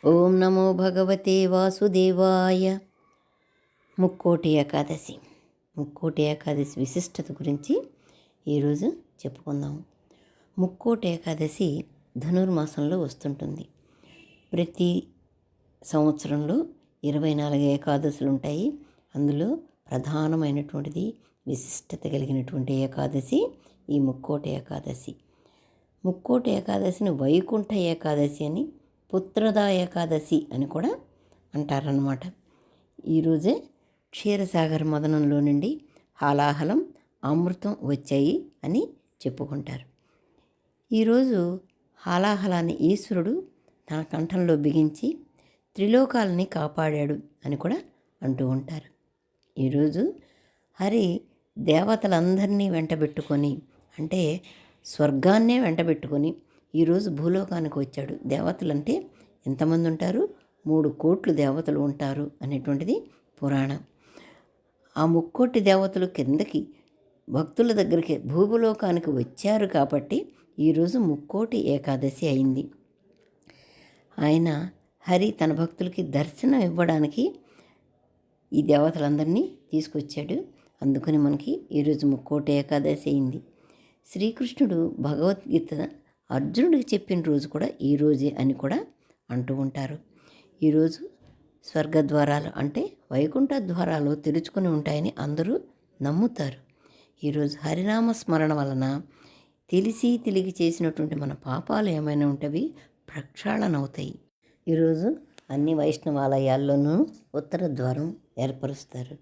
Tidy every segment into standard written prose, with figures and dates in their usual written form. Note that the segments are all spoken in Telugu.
ఓం నమో భగవతే వాసుదేవాయ. ముక్కోటి ఏకాదశి. ముక్కోటి ఏకాదశి విశిష్టత గురించి ఈరోజు చెప్పుకుందాం. ముక్కోటి ఏకాదశి ధనుర్మాసంలో వస్తుంటుంది. ప్రతి సంవత్సరంలో 24 ఏకాదశులు ఉంటాయి. అందులో ప్రధానమైనటువంటిది విశిష్టత కలిగినటువంటి ఏకాదశి ఈ ముక్కోటి ఏకాదశి. ముక్కోటి ఏకాదశిని వైకుంఠ ఏకాదశి అని, పుత్రదా ఏకాదశి అని కూడా అంటారన్నమాట. ఈరోజే క్షీరసాగర మదనంలో నుండి హాలాహలం అమృతం వచ్చాయి అని చెప్పుకుంటారు. ఈరోజు హాలాహలాన్ని ఈశ్వరుడు తన కంఠంలో బిగించి త్రిలోకాలని కాపాడాడు అని కూడా అంటూ ఉంటారు. ఈరోజు హరి దేవతలందరినీ వెంటబెట్టుకొని, అంటే స్వర్గాన్నే వెంటబెట్టుకొని ఈరోజు భూలోకానికి వచ్చాడు. దేవతలంటే ఎంతమంది ఉంటారు? 3 కోట్ల దేవతలు ఉంటారు అనేటువంటిది పురాణం. ఆ ముక్కోటి దేవతలు కిందకి భక్తుల దగ్గరికి భూలోకానికి వచ్చారు కాబట్టి ఈరోజు ముక్కోటి ఏకాదశి అయింది. ఆయన హరి తన భక్తులకి దర్శనం ఇవ్వడానికి ఈ దేవతలందరినీ తీసుకొచ్చాడు. అందుకని మనకి ఈరోజు ముక్కోటి ఏకాదశి అయింది. శ్రీకృష్ణుడు భగవద్గీత అర్జునుడికి చెప్పిన రోజు కూడా ఈరోజే అని కూడా అంటూ ఉంటారు. ఈరోజు స్వర్గద్వారాలు అంటే వైకుంఠ ద్వారాలు తెరుచుకొని ఉంటాయని అందరూ నమ్ముతారు. ఈరోజు హరినామ స్మరణ వలన తెలిసి చేసినటువంటి మన పాపాలు ఏమైనా ఉంటవి ప్రక్షాళన అవుతాయి. ఈరోజు అన్ని వైష్ణవాలయాల్లోనూ ఉత్తర ద్వారం ఏర్పరుస్తారు.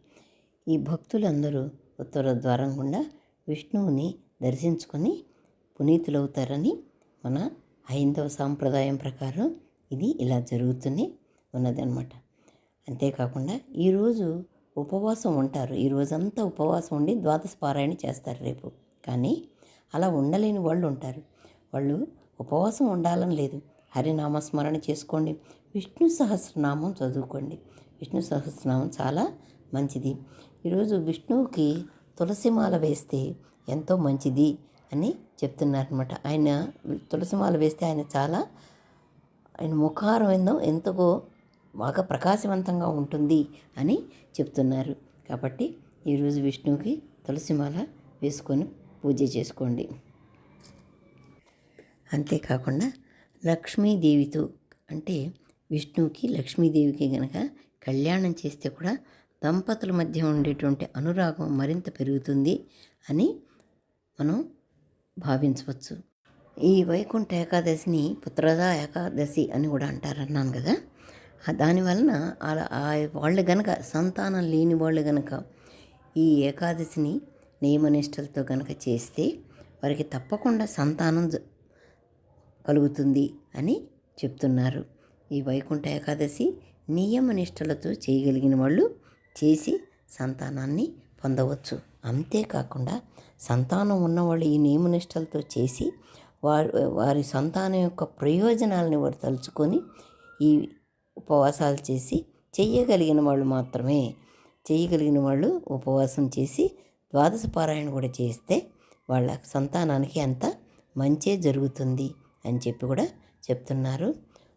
ఈ భక్తులందరూ ఉత్తర ద్వారం గుండా విష్ణువుని దర్శించుకొని పునీతులవుతారని మన హైందవ సాంప్రదాయం ప్రకారం ఇది ఇలా జరుగుతూనే ఉన్నదన్నమాట. అంతేకాకుండా ఈరోజు ఉపవాసం ఉంటారు. ఈ రోజంతా ఉపవాసం ఉండి ద్వాదశ పారాయణ చేస్తారు రేపు. కానీ అలా ఉండలేని వాళ్ళు ఉంటారు. వాళ్ళు ఉపవాసం ఉండాలని లేదు. హరినామస్మరణ చేసుకోండి, విష్ణు సహస్రనామం చదువుకోండి. విష్ణు సహస్రనామం చాలా మంచిది. ఈరోజు విష్ణువుకి తులసిమాల వేస్తే ఎంతో మంచిది అని చెప్తున్నారనమాట. ఆయన తులసిమాల వేస్తే ఆయన ముఖారం ఎంతగో బాగా ప్రకాశవంతంగా ఉంటుంది అని చెప్తున్నారు. కాబట్టి ఈరోజు విష్ణువుకి తులసిమాల వేసుకొని పూజ చేసుకోండి. అంతేకాకుండా లక్ష్మీదేవితో, అంటే విష్ణువుకి లక్ష్మీదేవికి గనక కళ్యాణం చేస్తే కూడా దంపతుల మధ్య ఉండేటువంటి అనురాగం మరింత పెరుగుతుంది అని మనం భావించవచ్చు. ఈ వైకుంఠ ఏకాదశిని పుత్రదా ఏకాదశి అని కూడా అంటారన్నాను కదా. దానివలన వాళ్ళు గనక సంతానం లేని వాళ్ళు గనక ఈ ఏకాదశిని నియమనిష్టలతో గనక చేస్తే వారికి తప్పకుండా సంతానం కలుగుతుంది అని చెప్తున్నారు. ఈ వైకుంఠ ఏకాదశి నియమనిష్టలతో చేయగలిగిన వాళ్ళు చేసి సంతానాన్ని పొందవచ్చు. అంతేకాకుండా సంతానం ఉన్నవాళ్ళు ఈ నియమనిష్టలతో చేసి వారి సంతానం యొక్క ప్రయోజనాలని వారు తలుచుకొని ఈ ఉపవాసాలు చేసి చేయగలిగిన వాళ్ళు ఉపవాసం చేసి ద్వాదశ పారాయణ కూడా చేస్తే వాళ్ళ సంతానానికి అంత మంచే జరుగుతుంది అని చెప్పి కూడా చెప్తున్నారు.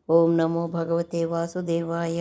ఓం నమో భగవతే వాసుదేవాయ.